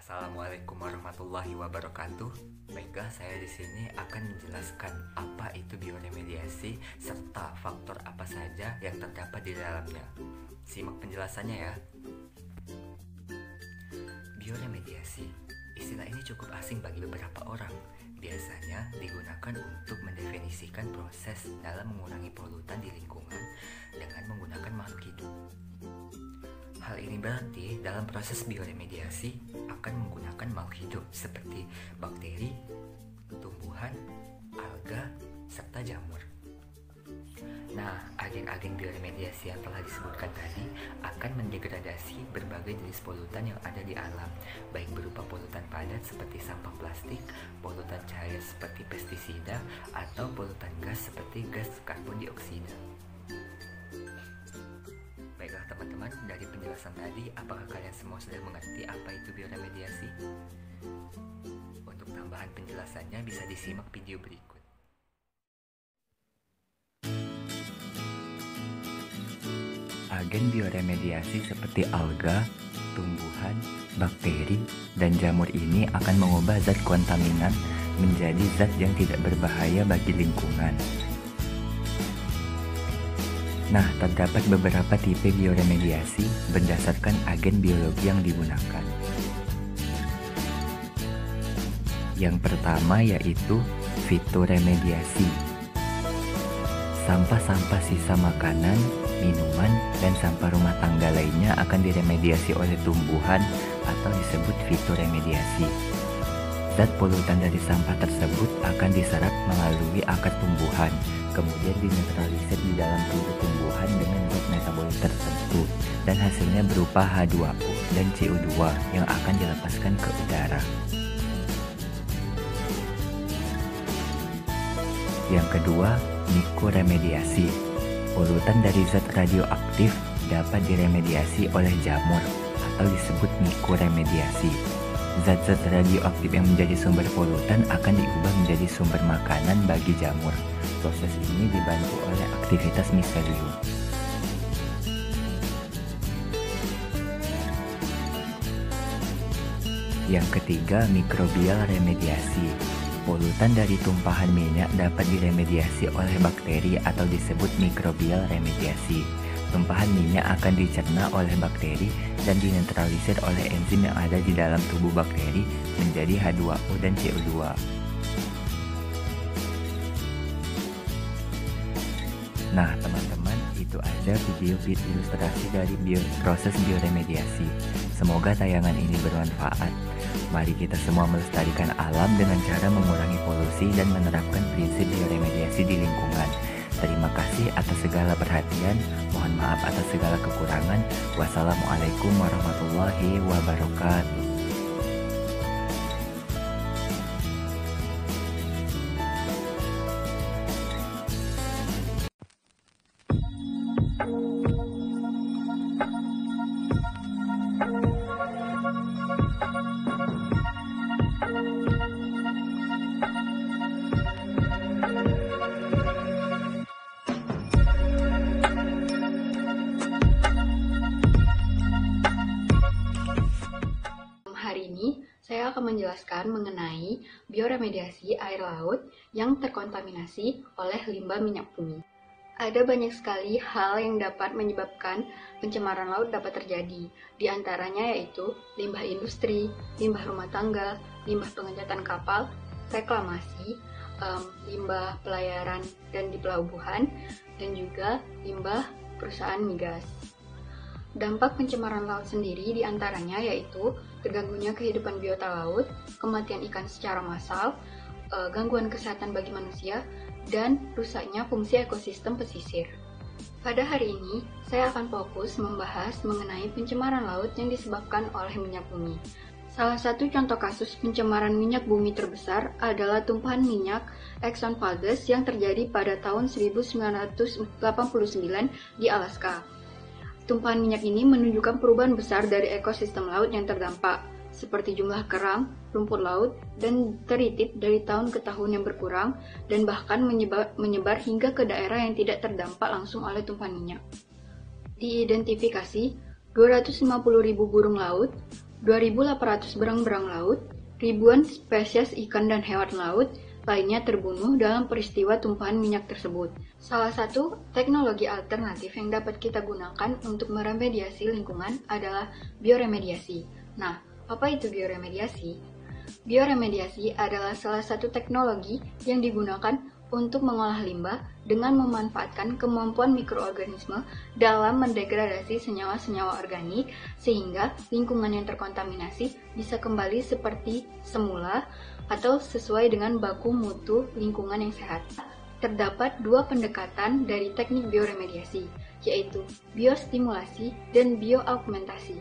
Assalamualaikum warahmatullahi wabarakatuh. Baiklah, saya di sini akan menjelaskan apa itu bioremediasi serta faktor apa saja yang terdapat di dalamnya. Simak penjelasannya ya. Bioremediasi, istilah ini cukup asing bagi beberapa orang. Biasanya digunakan untuk mendefinisikan proses dalam mengurangi polutan di lingkungan dengan menggunakan makhluk hidup. Hal ini berarti dalam proses bioremediasi akan menggunakan makhluk hidup seperti bakteri, tumbuhan, alga, serta jamur. Nah, agen-agen bioremediasi yang telah disebutkan tadi akan mendegradasi berbagai jenis polutan yang ada di alam, baik berupa polutan padat seperti sampah plastik, polutan cair seperti pestisida, atau polutan gas seperti gas karbon dioksida. Baiklah teman-teman, dari penjelasan tadi, apakah kalian semua sudah mengerti apa itu bioremediasi? Untuk tambahan penjelasannya bisa disimak video berikut. Agen bioremediasi seperti alga, tumbuhan, bakteri, dan jamur ini akan mengubah zat kontaminan menjadi zat yang tidak berbahaya bagi lingkungan. Nah, terdapat beberapa tipe bioremediasi berdasarkan agen biologi yang digunakan. Yang pertama yaitu fitoremediasi. Sampah-sampah sisa makanan, minuman, dan sampah rumah tangga lainnya akan diremediasi oleh tumbuhan atau disebut fitoremediasi. Zat polutan dari sampah tersebut akan diserap melalui akar tumbuhan, kemudian dinetralisir di dalam tubuh tumbuhan dengan zat metabolit tertentu, dan hasilnya berupa H2O dan CO2 yang akan dilepaskan ke udara. Yang kedua, mikoremediasi. Polutan dari zat radioaktif dapat diremediasi oleh jamur atau disebut mikoremediasi. Zat-zat radioaktif yang menjadi sumber polutan akan diubah menjadi sumber makanan bagi jamur. Proses ini dibantu oleh aktivitas miselium. Yang ketiga, mikrobial remediasi. Polutan dari tumpahan minyak dapat diremediasi oleh bakteri atau disebut mikrobial remediasi. Tumpahan minyak akan dicerna oleh bakteri dan dinetralisir oleh enzim yang ada di dalam tubuh bakteri menjadi H2O dan CO2. Nah teman-teman, itu aja video ilustrasi dari proses bioremediasi. Semoga tayangan ini bermanfaat. Mari kita semua melestarikan alam dengan cara mengurangi polusi dan menerapkan prinsip bioremediasi di lingkungan. Terima kasih atas segala perhatian. Mohon maaf atas segala kekurangan. Wassalamualaikum warahmatullahi wabarakatuh. Hari ini, saya akan menjelaskan mengenai bioremediasi air laut yang terkontaminasi oleh limbah minyak bumi. Ada banyak sekali hal yang dapat menyebabkan pencemaran laut dapat terjadi. Di antaranya yaitu limbah industri, limbah rumah tangga, limbah pengecatan kapal, reklamasi, limbah pelayaran dan di pelabuhan, dan juga limbah perusahaan migas. Dampak pencemaran laut sendiri diantaranya yaitu terganggunya kehidupan biota laut, kematian ikan secara massal, gangguan kesehatan bagi manusia, dan rusaknya fungsi ekosistem pesisir. Pada hari ini, saya akan fokus membahas mengenai pencemaran laut yang disebabkan oleh minyak bumi. Salah satu contoh kasus pencemaran minyak bumi terbesar adalah tumpahan minyak Exxon Valdez yang terjadi pada tahun 1989 di Alaska. Tumpahan minyak ini menunjukkan perubahan besar dari ekosistem laut yang terdampak, seperti jumlah kerang, rumput laut, dan teritip dari tahun ke tahun yang berkurang, dan bahkan menyebar hingga ke daerah yang tidak terdampak langsung oleh tumpahan minyak. Diidentifikasi 250.000 burung laut, 2.800 berang-berang laut, ribuan spesies ikan dan hewan laut lainnya terbunuh dalam peristiwa tumpahan minyak tersebut. Salah satu teknologi alternatif yang dapat kita gunakan untuk meremediasi lingkungan adalah bioremediasi. Nah, apa itu bioremediasi? Bioremediasi adalah salah satu teknologi yang digunakan untuk mengolah limbah dengan memanfaatkan kemampuan mikroorganisme dalam mendegradasi senyawa-senyawa organik sehingga lingkungan yang terkontaminasi bisa kembali seperti semula atau sesuai dengan baku mutu lingkungan yang sehat. Terdapat dua pendekatan dari teknik bioremediasi, yaitu biostimulasi dan bioaugmentasi.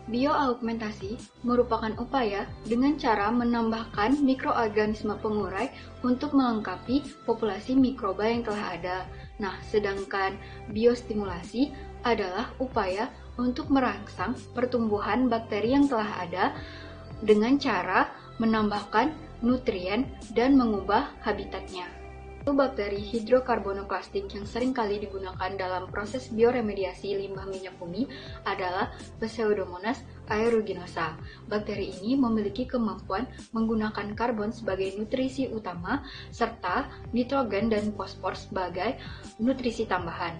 Bioaugmentasi merupakan upaya dengan cara menambahkan mikroorganisme pengurai untuk melengkapi populasi mikroba yang telah ada. Nah, sedangkan biostimulasi adalah upaya untuk merangsang pertumbuhan bakteri yang telah ada dengan cara menambahkan nutrien dan mengubah habitatnya. Bakteri hidrokarbonoklastik yang sering kali digunakan dalam proses bioremediasi limbah minyak bumi adalah Pseudomonas aeruginosa. Bakteri ini memiliki kemampuan menggunakan karbon sebagai nutrisi utama serta nitrogen dan fosfor sebagai nutrisi tambahan.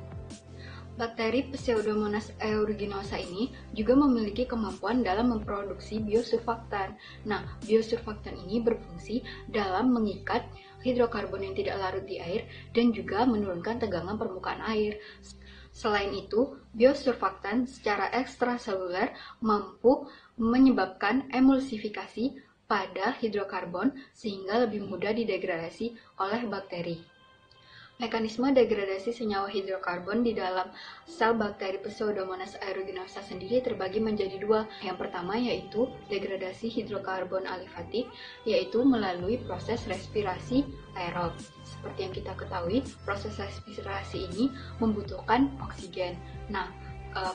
Bakteri Pseudomonas aeruginosa ini juga memiliki kemampuan dalam memproduksi biosurfaktan. Nah, biosurfaktan ini berfungsi dalam mengikat hidrokarbon yang tidak larut di air dan juga menurunkan tegangan permukaan air. Selain itu, biosurfaktan secara ekstraseluler mampu menyebabkan emulsifikasi pada hidrokarbon sehingga lebih mudah didegradasi oleh bakteri. Mekanisme degradasi senyawa hidrokarbon di dalam sel bakteri Pseudomonas aeruginosa sendiri terbagi menjadi dua. Yang pertama yaitu degradasi hidrokarbon alifatik, yaitu melalui proses respirasi aerob. Seperti yang kita ketahui, proses respirasi ini membutuhkan oksigen. Nah,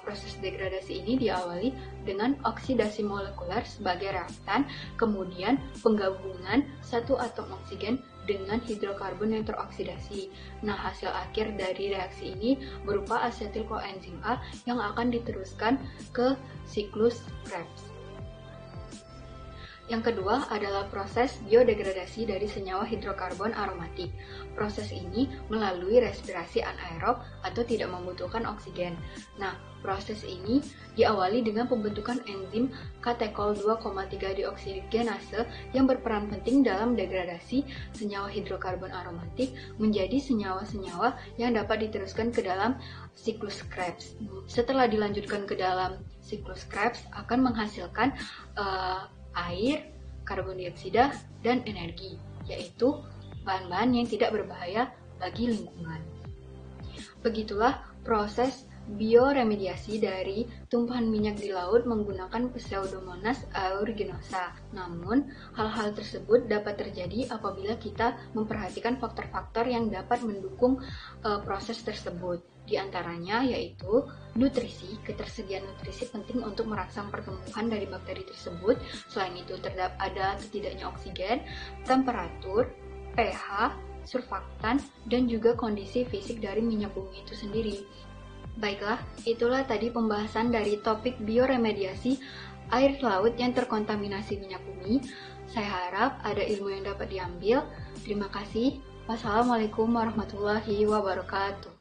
proses degradasi ini diawali dengan oksidasi molekuler sebagai reaktan, kemudian penggabungan satu atom oksigen dengan hidrokarbon yang teroksidasi. Nah, hasil akhir dari reaksi ini berupa asetil koenzim A yang akan diteruskan ke siklus Krebs. Yang kedua adalah proses biodegradasi dari senyawa hidrokarbon aromatik. Proses ini melalui respirasi anaerob atau tidak membutuhkan oksigen. Nah, proses ini diawali dengan pembentukan enzim katekol 2,3 deoksigenase yang berperan penting dalam degradasi senyawa hidrokarbon aromatik menjadi senyawa-senyawa yang dapat diteruskan ke dalam siklus Krebs. Setelah dilanjutkan ke dalam siklus Krebs akan menghasilkan air, karbon dioksida, dan energi, yaitu bahan-bahan yang tidak berbahaya bagi lingkungan. Begitulah proses bioremediasi dari tumpahan minyak di laut menggunakan Pseudomonas aeruginosa. Namun, hal-hal tersebut dapat terjadi apabila kita memperhatikan faktor-faktor yang dapat mendukung proses tersebut. Di antaranya yaitu nutrisi. Ketersediaan nutrisi penting untuk merangsang pertumbuhan dari bakteri tersebut. Selain itu terdapat ada setidaknya oksigen, temperatur, pH, surfaktan, dan juga kondisi fisik dari minyak bumi itu sendiri. Baiklah, itulah tadi pembahasan dari topik bioremediasi air laut yang terkontaminasi minyak bumi. Saya harap ada ilmu yang dapat diambil. Terima kasih. Wassalamualaikum warahmatullahi wabarakatuh.